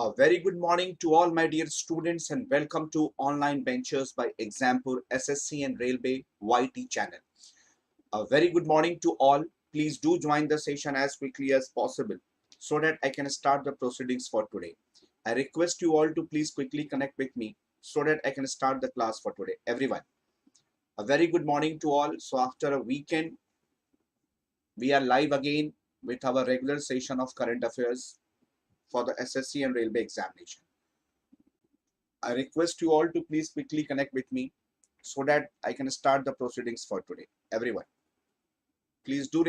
A very good morning to all my dear students and welcome to Online Ventures by Exampur SSC and Railway YT channel. A very good morning to all. Please do join the session as quickly as possible so that I can start the proceedings for today. I request you all to please quickly connect with me so that I can start the class for today. Everyone, a very good morning to all. So after a weekend, we are live again with our regular session of current affairs for the SSC and Railway examination. I request you all to please quickly connect with me so that I can start the proceedings for today. Everyone, please do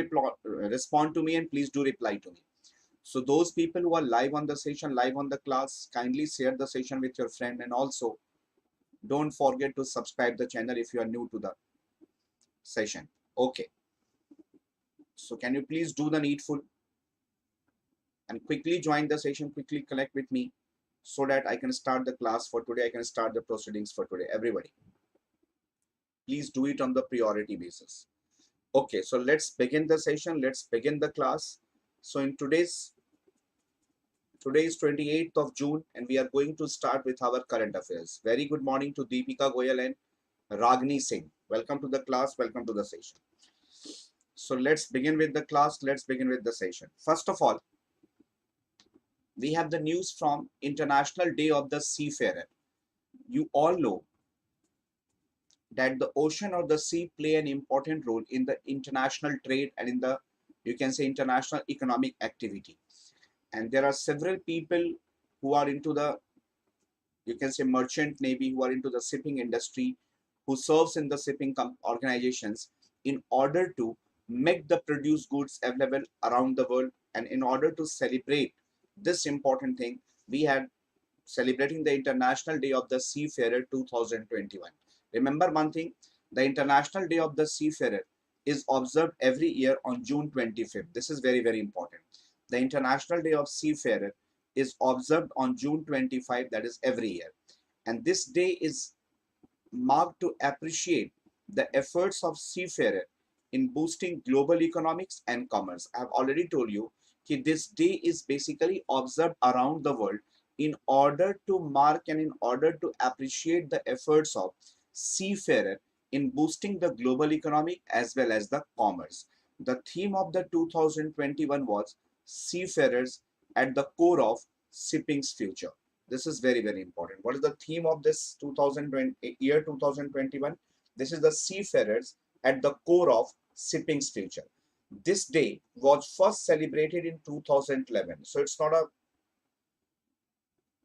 respond to me and please do reply to me. So those people who are live on the session, live on the class, kindly share the session with your friend, and also don't forget to subscribe the channel if you are new to the session. Okay. So can you please do the needful and quickly join the session, quickly connect with me so that I can start the class for today. I can start the proceedings for today. Everybody, please do it on the priority basis. Okay, so let's begin the session. Let's begin the class. So in today is 28th of June and we are going to start with our current affairs. Very good morning to Deepika Goyal and Ragini Singh. Welcome to the class. Welcome to the session. So let's begin with the class. Let's begin with the session. First of all, we have the news from International Day of the Seafarer. You all know that the ocean or the sea play an important role in the international trade and in the, you can say, international economic activity. And there are several people who are into the, you can say, merchant navy, who are into the shipping industry, who serves in the shipping organizations in order to make the produced goods available around the world. And in order to celebrate this important thing, we had celebrating the International Day of the Seafarer 2021. Remember one thing, the International Day of the Seafarer is observed every year on June 25th. This is very, very important. The International Day of Seafarer is observed on June 25th, that is every year. And this day is marked to appreciate the efforts of seafarer in boosting global economics and commerce. I have already told you that this day is basically observed around the world in order to mark and in order to appreciate the efforts of seafarer in boosting the global economy as well as the commerce. The theme of the 2021 was Seafarers at the core of shipping's future. This is very, very important. What is the theme of this 2021? This is the Seafarers at the core of shipping's future. This day was first celebrated in 2011. So it's not a,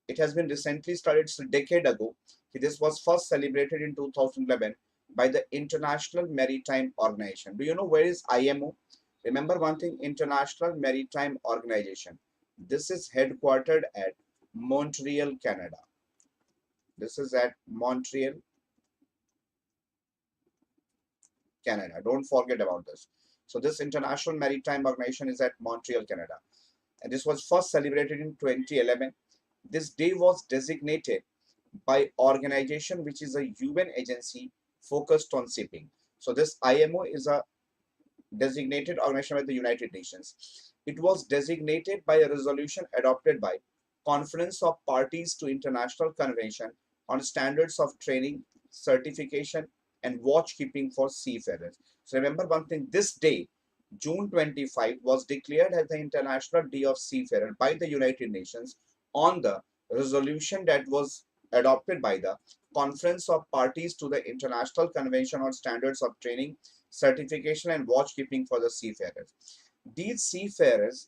it has been recently started, it's a decade ago. This was first celebrated in 2011 by the International Maritime Organization. Do you know where is IMO? Remember one thing, International Maritime Organization. This is headquartered at Montreal, Canada. This is at Montreal, Canada. Don't forget about this. So this International Maritime Organization is at Montreal, Canada. And this was first celebrated in 2011. This day was designated by organization which is a UN agency focused on shipping. So this IMO is a designated organization by the United Nations. It was designated by a resolution adopted by Conference of Parties to International Convention on Standards of Training, Certification and Watchkeeping for Seafarers. So remember one thing, this day, June 25, was declared as the International Day of Seafarer by the United Nations on the resolution that was adopted by the Conference of Parties to the International Convention on Standards of Training, Certification and Watchkeeping for the Seafarers. These seafarers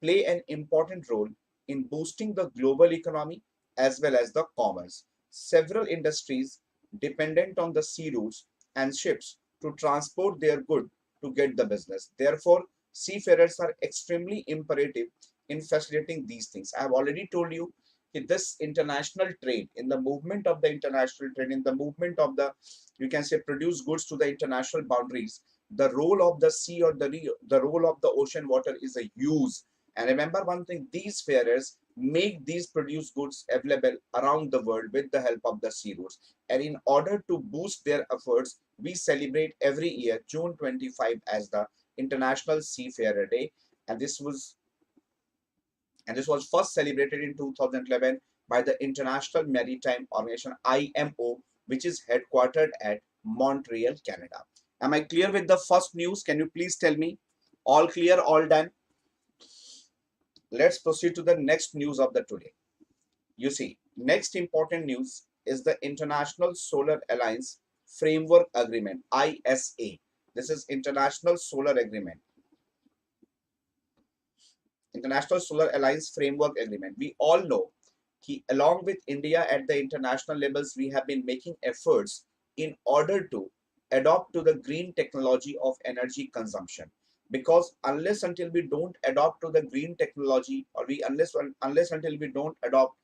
play an important role in boosting the global economy as well as the commerce. Several industries dependent on the sea routes and ships to transport their goods to get the business. Therefore, seafarers are extremely imperative in facilitating these things. I have already told you that this international trade, in the movement of the international trade, in the movement of the, you can say, produce goods to the international boundaries, the role of the sea or the role of the ocean water is a huge. And remember one thing, these farers make these produced goods available around the world with the help of the sea routes. And in order to boost their efforts, we celebrate every year June 25 as the International Seafarer Day. And this was and this was first celebrated in 2011 by the International Maritime Organization IMO, which is headquartered at Montreal, Canada. Am I clear with the first news? Can you please tell me? All clear, all done? Let's proceed to the next news of the today. You see, next important news is the International Solar Alliance Framework Agreement, ISA. This is International Solar Agreement. International Solar Alliance Framework Agreement. We all know that along with India at the international levels, we have been making efforts in order to adopt to the green technology of energy consumption. Because unless until we don't adopt to the green technology, or unless until we don't adopt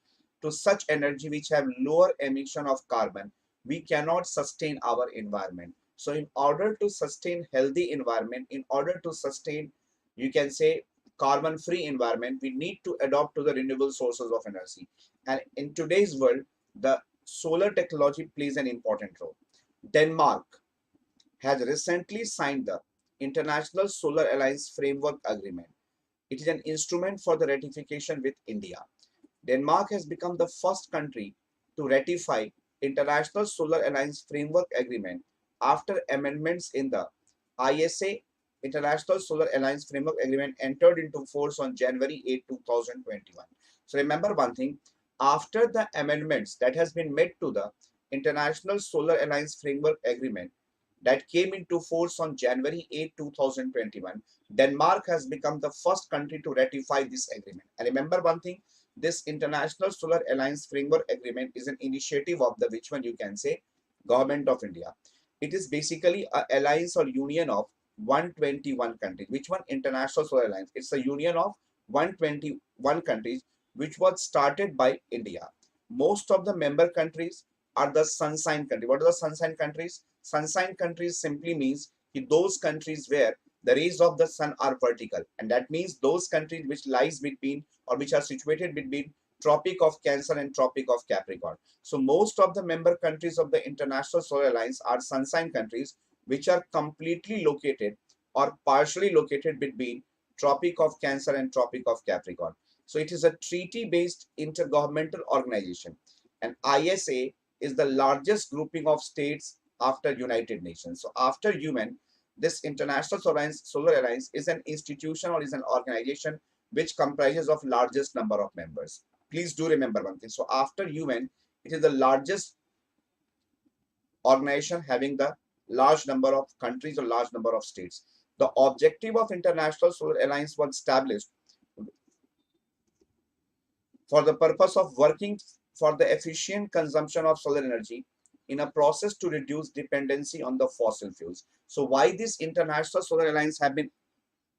to such energy which have lower emission of carbon, we cannot sustain our environment. So in order to sustain healthy environment, in order to sustain, you can say, carbon free environment, we need to adopt to the renewable sources of energy. And in today's world, the solar technology plays an important role. Denmark has recently signed the International Solar Alliance Framework Agreement. It is an instrument for the ratification with India. Denmark has become the first country to ratify International Solar Alliance Framework Agreement after amendments in the ISA International Solar Alliance Framework Agreement entered into force on January 8, 2021. So remember one thing, after the amendments that has been made to the International Solar Alliance Framework Agreement that came into force on January 8, 2021, Denmark has become the first country to ratify this agreement. And remember one thing, this International Solar Alliance Framework Agreement is an initiative of the, which one you can say, Government of India. It is basically an alliance or union of 121 countries. Which one? International Solar Alliance. It's a union of 121 countries which was started by India. Most of the member countries are the sunshine countries. What are the sunshine countries? Sunshine countries simply means those countries where the rays of the sun are vertical, and that means those countries which lies between or which are situated between Tropic of Cancer and Tropic of Capricorn. So most of the member countries of the International Solar Alliance are sunshine countries which are completely located or partially located between Tropic of Cancer and Tropic of Capricorn. So it is a treaty-based intergovernmental organization, and ISA is the largest grouping of states after United Nations. So after UN, this International Solar Alliance is an institution or is an organization which comprises of largest number of members. Please do remember one thing. So after UN, it is the largest organization having the large number of countries or large number of states. The objective of International Solar Alliance was established for the purpose of working for the efficient consumption of solar energy in a process to reduce dependency on the fossil fuels. So why this International Solar Alliance have been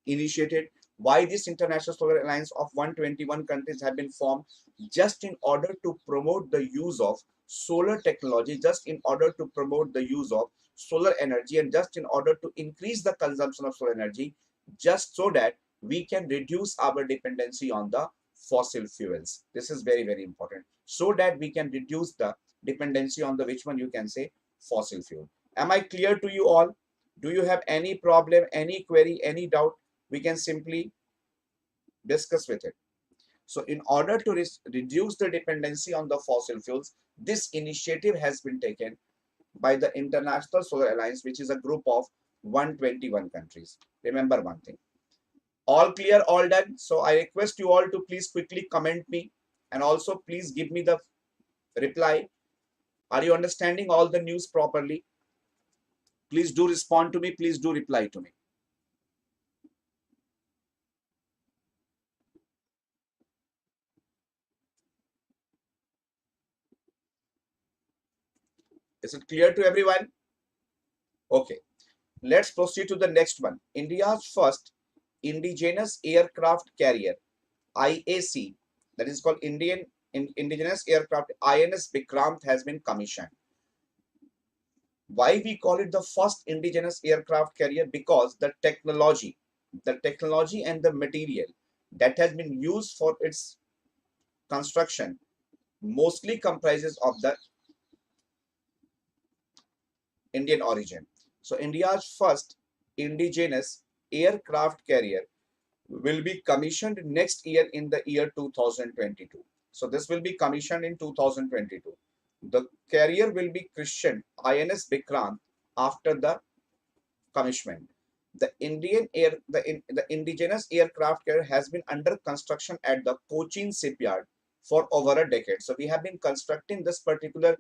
initiated? Why this International Solar Alliance of 121 countries have been formed? Just in order to promote the use of solar technology, just in order to promote the use of solar energy, and just in order to increase the consumption of solar energy, just so that we can reduce our dependency on the fossil fuels. This is very, very important. So that we can reduce the dependency on the, which one you can say, fossil fuel. Am I clear to you all? Do you have any problem, any query, any doubt? We can simply discuss with it. So in order to reduce the dependency on the fossil fuels, this initiative has been taken by the International Solar Alliance, which is a group of 121 countries. Remember one thing. All clear, all done? So I request you all to please quickly comment me, and also please give me the reply. Are you understanding all the news properly? Please do respond to me. Please do reply to me. Is it clear to everyone? Okay. Let's proceed to the next one. India's first indigenous aircraft carrier, IAC, that is called Indigenous Aircraft, INS Vikrant, has been commissioned. Why we call it the first indigenous aircraft carrier? Because the technology and the material that has been used for its construction mostly comprises of the Indian origin. So India's first indigenous aircraft carrier, will be commissioned next year in the year 2022. So this will be commissioned in 2022. The carrier will be christened INS Vikrant after the commissioning. The indigenous aircraft carrier has been under construction at the Cochin shipyard for over a decade. So we have been constructing this particular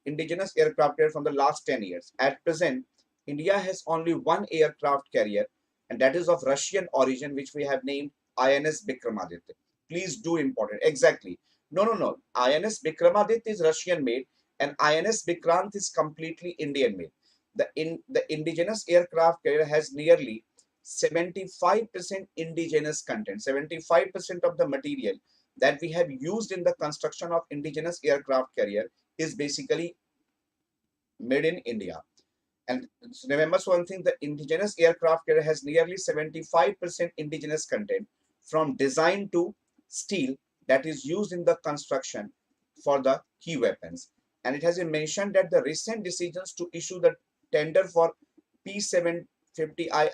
indigenous aircraft carrier from the last 10 years. At present, India has only one aircraft carrier, and that is of Russian origin, which we have named INS Vikramaditya. Please do important. Exactly. No. INS Vikramaditya is Russian made, and INS Vikrant is completely Indian made. The indigenous aircraft carrier has nearly 75% indigenous content. 75% of the material that we have used in the construction of indigenous aircraft carrier is basically made in India. And remember one thing, the indigenous aircraft carrier has nearly 75% indigenous content from design to steel that is used in the construction for the key weapons. And it has been mentioned that the recent decisions to issue the tender for P750I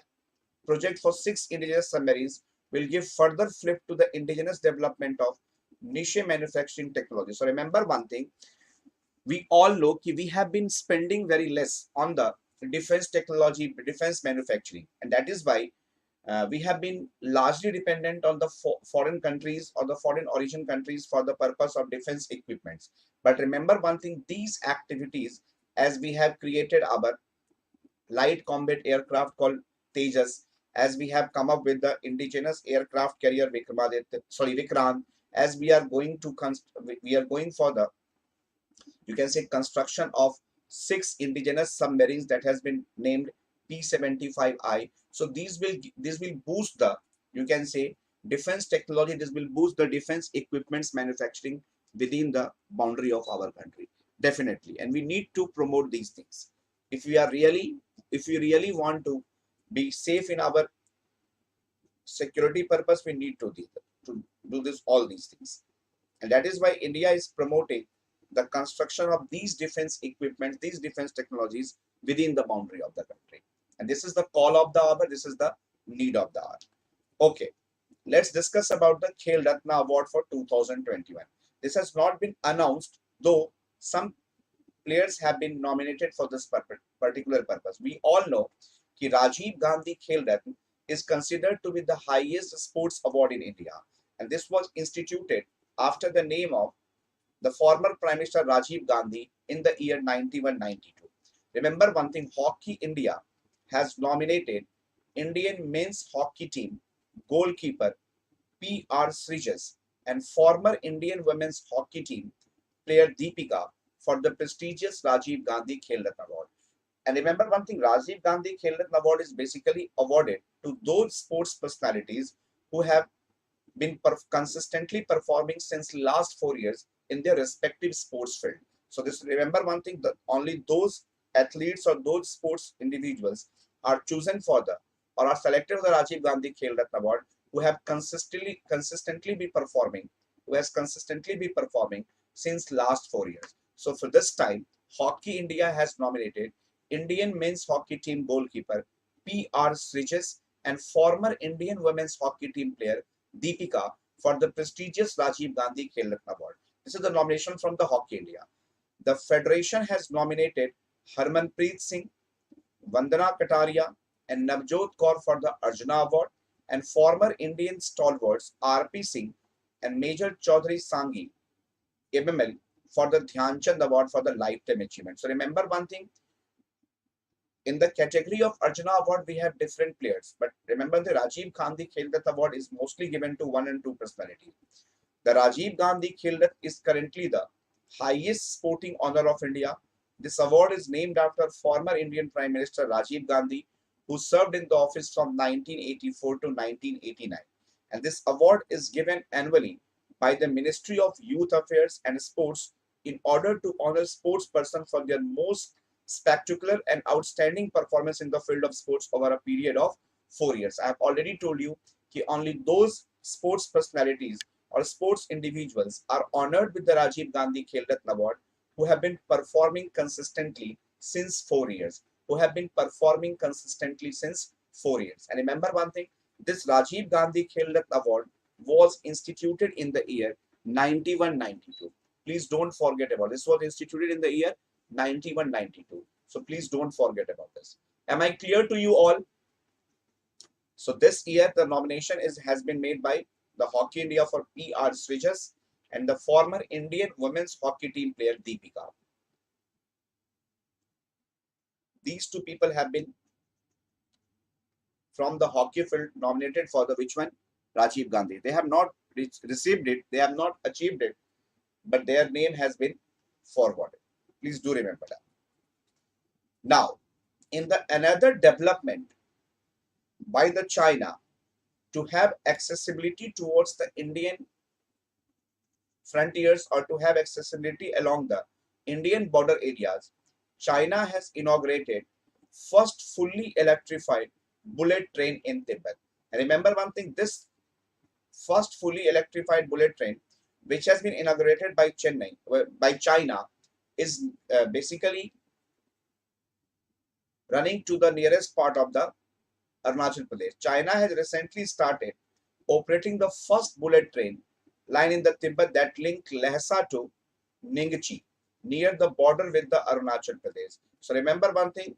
project for 6 indigenous submarines will give further flip to the indigenous development of niche manufacturing technology. So remember one thing, we all know that we have been spending very less on the defense technology, defense manufacturing, and that is why we have been largely dependent on the foreign countries or the foreign origin countries for the purpose of defense equipments. But remember one thing, these activities, as we have created our light combat aircraft called Tejas, as we have come up with the indigenous aircraft carrier Vikrant, as we are going to we are going for the, you can say, construction of 6 indigenous submarines that has been named P75I. So this will boost the, you can say, defense technology. This will boost the defense equipments manufacturing within the boundary of our country, definitely. And we need to promote these things if we really want to be safe in our security purpose. We need to do this all these things, and that is why India is promoting the construction of these defense equipment, these defense technologies within the boundary of the country. And this is the call of the hour, this is the need of the hour. Okay, let's discuss about the Khel Ratna Award for 2021. This has not been announced, though some players have been nominated for this particular purpose. We all know that Rajiv Gandhi Khel Ratna is considered to be the highest sports award in India, and this was instituted after the name of the former Prime Minister Rajiv Gandhi in the year 91-92. Remember one thing, Hockey India has nominated Indian men's hockey team goalkeeper P.R. Srijas and former Indian women's hockey team player Deepika for the prestigious Rajiv Gandhi Khel Ratna Award. And remember one thing, Rajiv Gandhi Khel Ratna Award is basically awarded to those sports personalities who have been consistently performing since last 4 years in their respective sports field. So this, remember one thing, that only those athletes or those sports individuals are chosen for the, or are selected for the Rajiv Gandhi Khel Ratna Award who have consistently be performing, since last 4 years. So for this time, Hockey India has nominated Indian men's hockey team goalkeeper P.R. Srijas and former Indian women's hockey team player Deepika for the prestigious Rajiv Gandhi Khel Ratna Award. This is the nomination from the Hockey India. The Federation has nominated Harmanpreet Singh, Vandana Kataria, and Navjot Kaur for the Arjuna Award, and former Indian stalwarts R.P. Singh and Major Chaudhary Sanghi MML for the Dhyan Chand Award for the Lifetime Achievement. So remember one thing, in the category of Arjuna Award, we have different players. But remember, the Rajiv Gandhi Khel Ratna Award is mostly given to 1 and 2 personalities. The Rajiv Gandhi Khel Ratna is currently the highest sporting honor of India. This award is named after former Indian Prime Minister Rajiv Gandhi, who served in the office from 1984 to 1989. And this award is given annually by the Ministry of Youth Affairs and Sports in order to honor sports persons for their most spectacular and outstanding performance in the field of sports over a period of 4 years. I have already told you that only those sports personalities or sports individuals are honored with the Rajiv Gandhi Khel Ratna Award who have been performing consistently since 4 years. And remember one thing, This Rajiv Gandhi Khel Ratna Award was instituted in the year 91-92. Please don't forget about this. Was instituted in the year 91-92. So please don't forget about this. Am I clear to you all? So this year the nomination has been made by the Hockey India for P.R. Sridhar and the former Indian women's hockey team player Deepika. These two people have been from the hockey field nominated for the which one? Rajiv Gandhi. They have not received it, they have not achieved it, but their name has been forwarded. Please do remember that. Now, in the another development by the China to have accessibility towards the Indian frontiers or to have accessibility along the Indian border areas, China has inaugurated first fully electrified bullet train in Tibet. And remember one thing, this first fully electrified bullet train, which has been inaugurated by China, is basically running to the nearest part of the Arunachal Pradesh. China has recently started operating the first bullet train line in the Tibet that link Lhasa to Ningchi near the border with the Arunachal Pradesh. So remember one thing,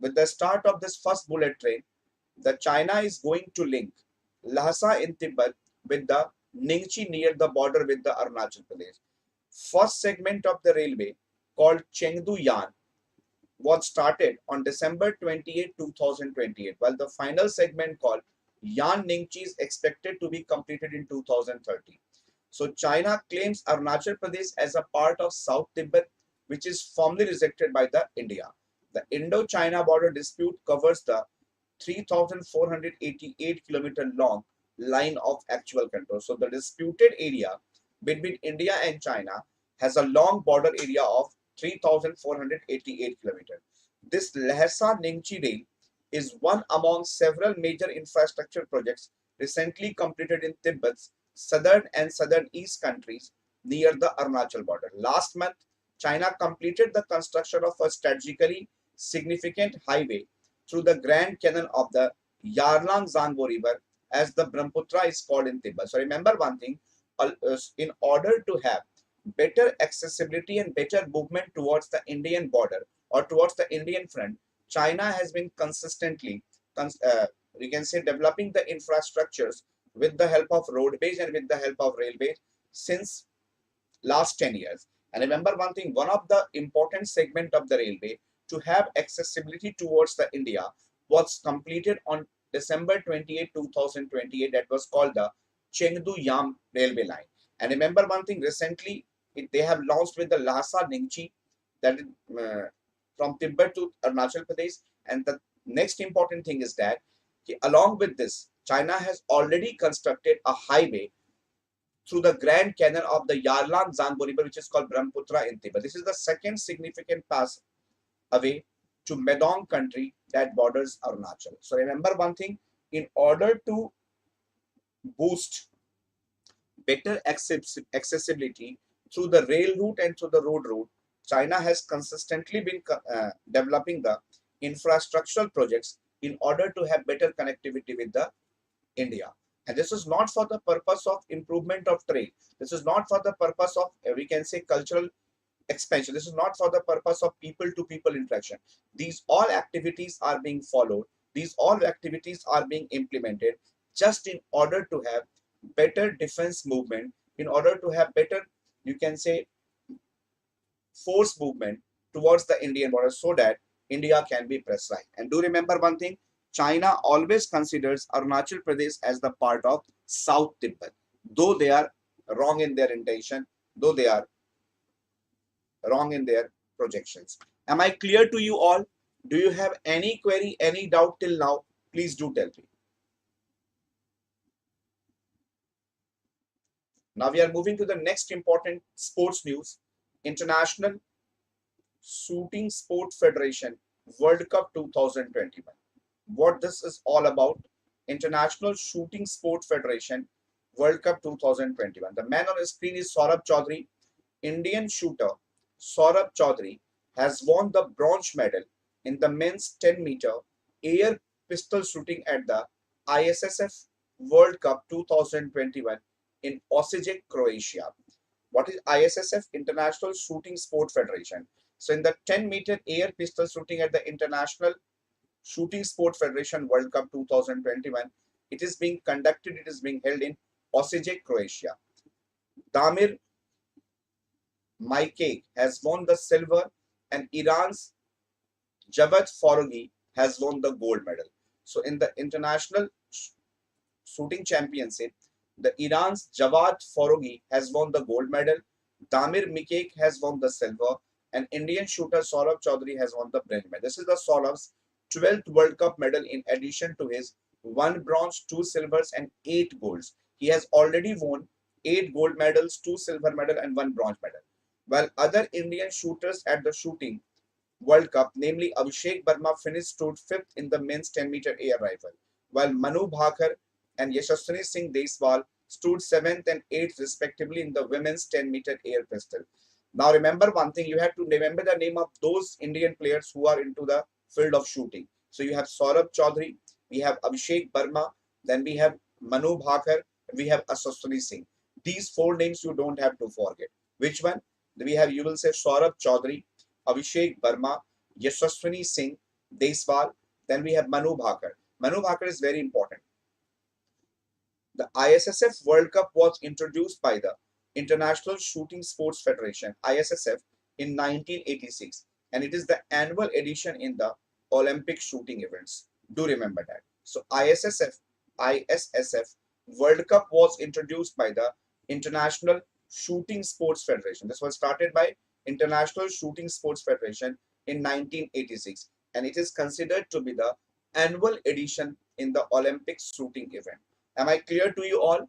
with the start of this first bullet train, the China is going to link Lhasa in Tibet with the Ningchi near the border with the Arunachal Pradesh. First segment of the railway called Chengdu Yan was started on December 28, 2028, while the final segment called Yan Ningchi is expected to be completed in 2030. So China claims Arunachal Pradesh as a part of South Tibet, which is formally rejected by the India. The Indo-China border dispute covers the 3,488 kilometer long line of actual control. So the disputed area between India and China has a long border area of 3,488 kilometers. This Lhasa Ningchi rail is one among several major infrastructure projects recently completed in Tibet's southern and southern east countries near the Arunachal border. Last month, China completed the construction of a strategically significant highway through the Grand Canal of the Yarlang Zangbo River, as the Brahmaputra is called in Tibet. So remember one thing, in order to have better accessibility and better movement towards the Indian border or towards the Indian front, China has been consistently, we can say, developing the infrastructures with the help of roadways and with the help of railways since last 10 years. And remember one thing, one of the important segment of the railway to have accessibility towards the India was completed on December 28, 2028. That was called the Chengdu Yam railway line. And remember one thing, recently they have launched with the Lhasa Ningchi, that is from Tibet to Arunachal Pradesh. And the next important thing is that along with this, China has already constructed a highway through the Grand Canal of the Yarlang Zangbo River, which is called Brahmaputra in Tibet. This is the second significant pass away to Medong country that borders Arunachal. So remember one thing, in order to boost better accessibility through the rail route and through the road route, China has consistently been developing the infrastructural projects in order to have better connectivity with the India. And this is not for the purpose of improvement of trade. This is not for the purpose of, we can say, cultural expansion. This is not for the purpose of people-to-people interaction. These all activities are being followed. These all activities are being implemented just in order to have better defense movement, in order to have better, you can say, force movement towards the Indian border, so that India can be pressed right. And do remember one thing, China always considers Arunachal Pradesh as the part of South Tibet, though they are wrong in their intention, though they are wrong in their projections. Am I clear to you all? Do you have any query, any doubt till now? Please do tell me. Now we are moving to the next important sports news. International Shooting Sport Federation World Cup 2021. What this is all about? International Shooting Sport Federation World Cup 2021. The man on the screen is Saurabh Chaudhary. Indian shooter Saurabh Chaudhary has won the bronze medal in the men's 10-meter air pistol shooting at the ISSF World Cup 2021 in Osijek, Croatia. What is ISSF? International Shooting Sport Federation. So in the 10-meter air pistol shooting at the International Shooting Sport Federation World Cup 2021, it is being conducted, it is being held in Osijek, Croatia. Damir Maikek has won the silver and Iran's Javad Foroughi has won the gold medal. So in the international shooting championship, the Iran's Javad Foroughi has won the gold medal, Damir Mikek has won the silver, and Indian shooter Saurabh Chaudhary has won the bronze medal. This is the Saurabh's 12th World Cup medal in addition to his 1 bronze, 2 silvers, and 8 golds. He has already won 8 gold medals, 2 silver medal, and 1 bronze medal. While other Indian shooters at the shooting World Cup, namely Abhishek Verma, finished stood fifth in the men's 10-meter air rifle, while Manu Bhaker and Yashaswini Singh Deswal stood seventh and eighth respectively in the women's 10-meter air pistol. Now remember one thing, you have to remember the name of those Indian players who are into the field of shooting. So you have Saurabh Chaudhary, we have Abhishek Verma, then we have Manu Bhaker, we have Yashaswini Singh. These four names you don't have to forget. Which one? We have, you will say Saurabh Chaudhary, Abhishek Verma, Yashaswini Singh Deswal, then we have Manu Bhaker. Manu Bhaker is very important. The ISSF World Cup was introduced by the International Shooting Sports Federation (ISSF) in 1986, and it is the annual edition in the Olympic shooting events. Do remember that. So ISSF World Cup was introduced by the International Shooting Sports Federation. This was started by International Shooting Sports Federation in 1986, and it is considered to be the annual edition in the Olympic shooting event. Am I clear to you all?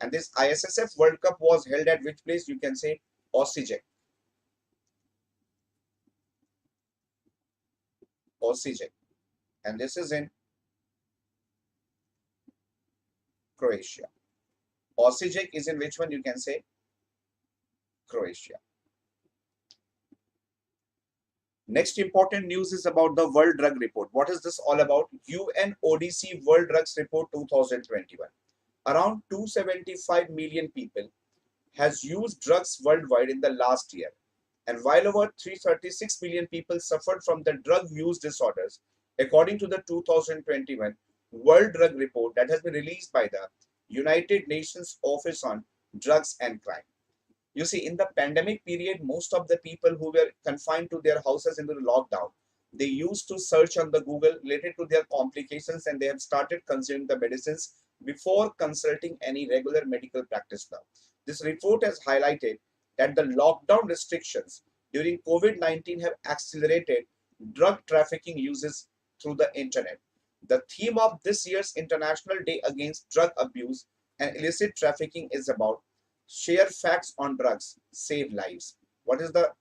And this ISSF World Cup was held at which place? You can say Osijek. Osijek. And this is in Croatia. Osijek is in which one? You can say Croatia. Next important news is about the World Drug Report. What is this all about? UNODC World Drugs Report 2021. Around 275 million people has used drugs worldwide in the last year. And while over 336 million people suffered from the drug use disorders, according to the 2021 World Drug Report that has been released by the United Nations Office on Drugs and Crime. You see, in the pandemic period, most of the people who were confined to their houses in the lockdown, they used to search on the Google related to their complications and they have started consuming the medicines before consulting any regular medical practice now. This report has highlighted that the lockdown restrictions during COVID-19 have accelerated drug trafficking uses through the internet. The theme of this year's International Day Against Drug Abuse and Illicit Trafficking is about share facts on drugs, save lives. What is the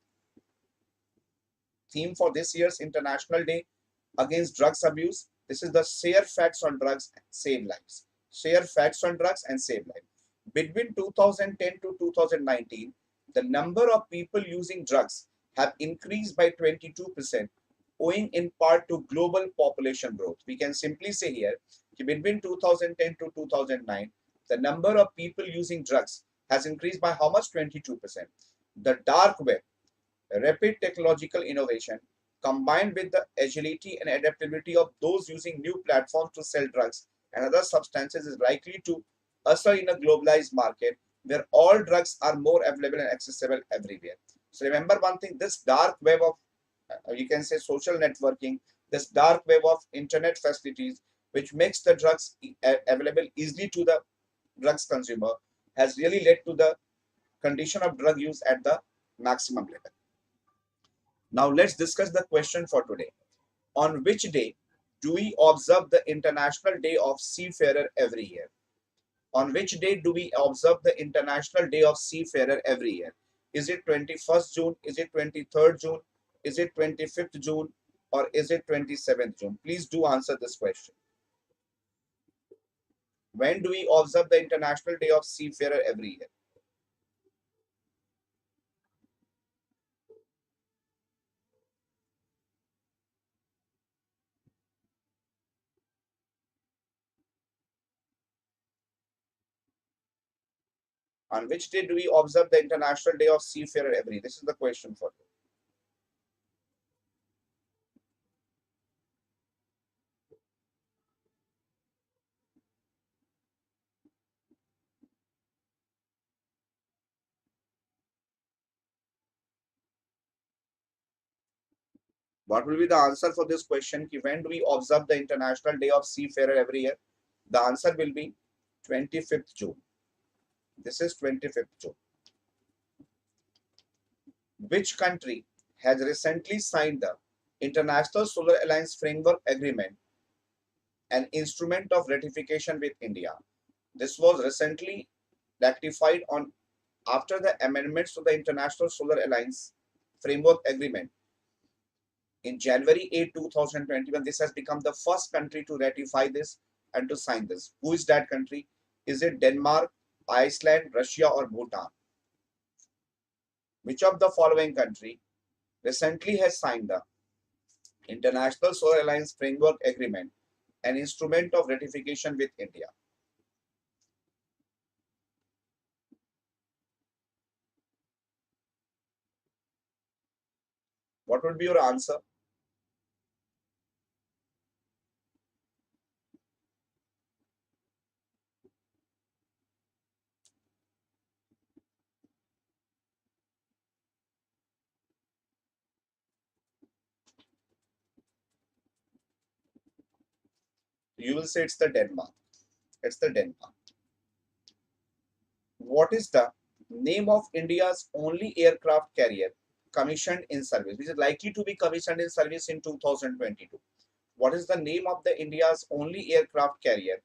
theme for this year's International Day Against Drugs Abuse? This is the share facts on drugs, save lives. Share facts on drugs and save lives. Between 2010 to 2019, the number of people using drugs have increased by 22%, owing in part to global population growth. We can simply say here, between 2010 to 2009, the number of people using drugs has increased by how much? 22%. The dark web, rapid technological innovation, combined with the agility and adaptability of those using new platforms to sell drugs and other substances is likely to usher in a globalized market where all drugs are more available and accessible everywhere. So remember one thing, this dark web of, you can say social networking, this dark web of internet facilities, which makes the drugs available easily to the drugs consumer, has really led to the condition of drug use at the maximum level. Now let's discuss the question for today. On which day do we observe the International Day of Seafarer every year? On which day do we observe the International Day of Seafarer every year? Is it 21st June? Is it 23rd June? Is it 25th June? Or is it 27th June? Please do answer this question. When do we observe the International Day of Seafarer every year? On which day do we observe the International Day of Seafarer every year? This is the question for you. What will be the answer for this question? When do we observe the International Day of Seafarer every year? The answer will be 25th June. This is 25th June. Which country has recently signed the International Solar Alliance Framework Agreement, an instrument of ratification with India? This was recently ratified on after the amendments to the International Solar Alliance Framework Agreement in January 8, 2021. This has become the first country to ratify this and to sign this. Who is that country? Is it Denmark, Iceland, Russia, or Bhutan? Which of the following country recently has signed the International Solar Alliance Framework Agreement, an instrument of ratification with India? What would be your answer? You will say it's the Denmark. It's the Denmark. What is the name of India's only aircraft carrier commissioned in service, which is likely to be commissioned in service in 2022? What is the name of the India's only aircraft carrier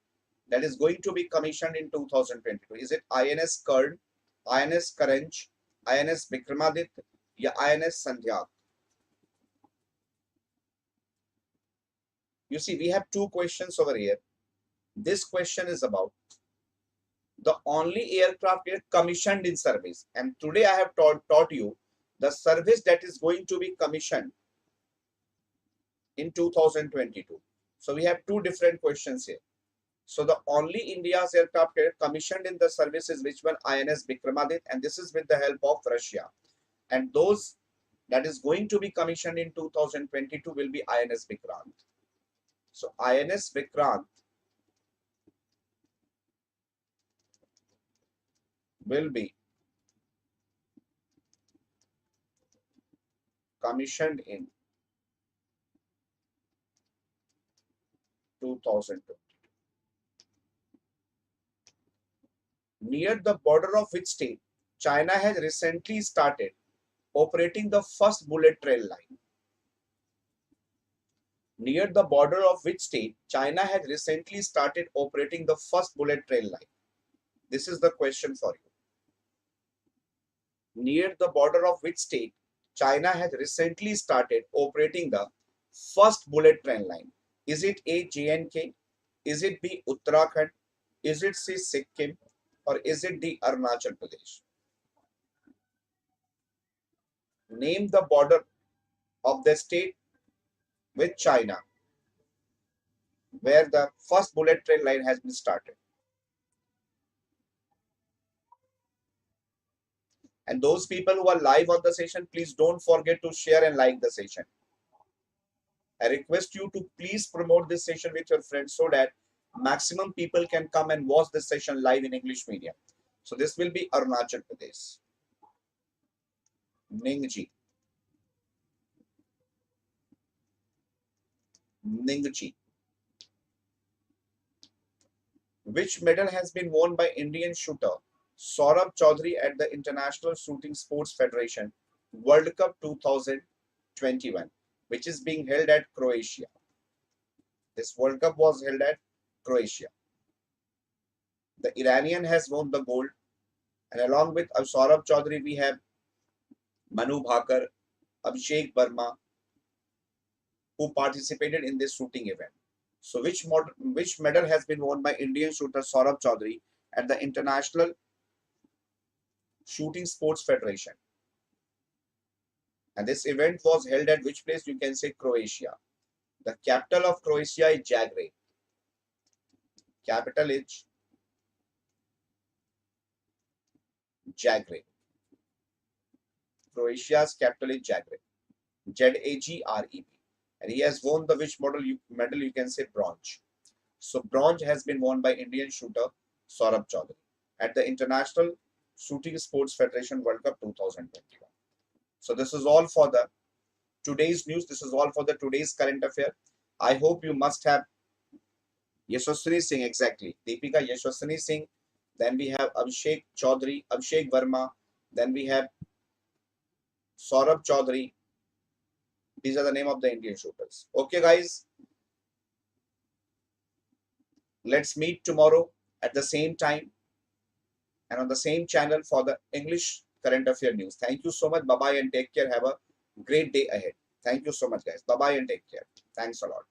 that is going to be commissioned in 2022? Is it INS Kern, INS Karanj, INS Vikramaditya, या INS Sandhyak? You see, we have two questions over here. This question is about the only aircraft commissioned in service. And today I have taught you the service that is going to be commissioned in 2022. So we have two different questions here. So the only India's aircraft commissioned in the service is which one? INS Vikramaditya, and this is with the help of Russia. And those that is going to be commissioned in 2022 will be INS Vikrant. So INS Vikrant will be commissioned in 2020. Near the border of which state China has recently started operating the first bullet train line? Near the border of which state China has recently started operating the first bullet train line? This is the question for you. Near the border of which state China has recently started operating the first bullet train line? Is it A, J&K? Is it B, Uttarakhand? Is it C, Sikkim? Or is it D, Arunachal Pradesh? Name the border of the state with China where the first bullet train line has been started. And those people who are live on the session, please don't forget to share and like the session. I request you to please promote this session with your friends so that maximum people can come and watch this session live in English medium. So this will be Arunachal Pradesh. Ningji. Ningji. Which medal has been won by Indian shooter Saurabh Chaudhary at the International Shooting Sports Federation World Cup 2021, which is being held at Croatia? This World Cup was held at Croatia. The Iranian has won the gold, and along with Saurabh Chaudhary, we have Manu Bhakar, Abhishek Verma, who participated in this shooting event. So which medal has been won by Indian shooter Saurabh Chaudhary at the International Shooting Sports Federation? And this event was held at which place? You can say Croatia. The capital of Croatia is Zagreb. Capital is Zagreb. Croatia's capital is Zagreb. Zagreb. And he has won the which medal you can say bronze. So bronze has been won by Indian shooter Saurabh Chaudhary at the International Shooting Sports Federation World Cup 2021. So this is all for the today's news. This is all for the today's current affair. I hope you must have Yashaswini Singh, exactly. Deepika Yashaswini Singh. Then we have Abhishek Chaudhary, Abhishek Verma. Then we have Saurabh Chaudhary. These are the name of the Indian shooters. Okay, guys. Let's meet tomorrow at the same time and on the same channel for the English current affair news. Thank you so much. Bye-bye and take care. Have a great day ahead. Thank you so much, guys. Bye-bye and take care. Thanks a lot.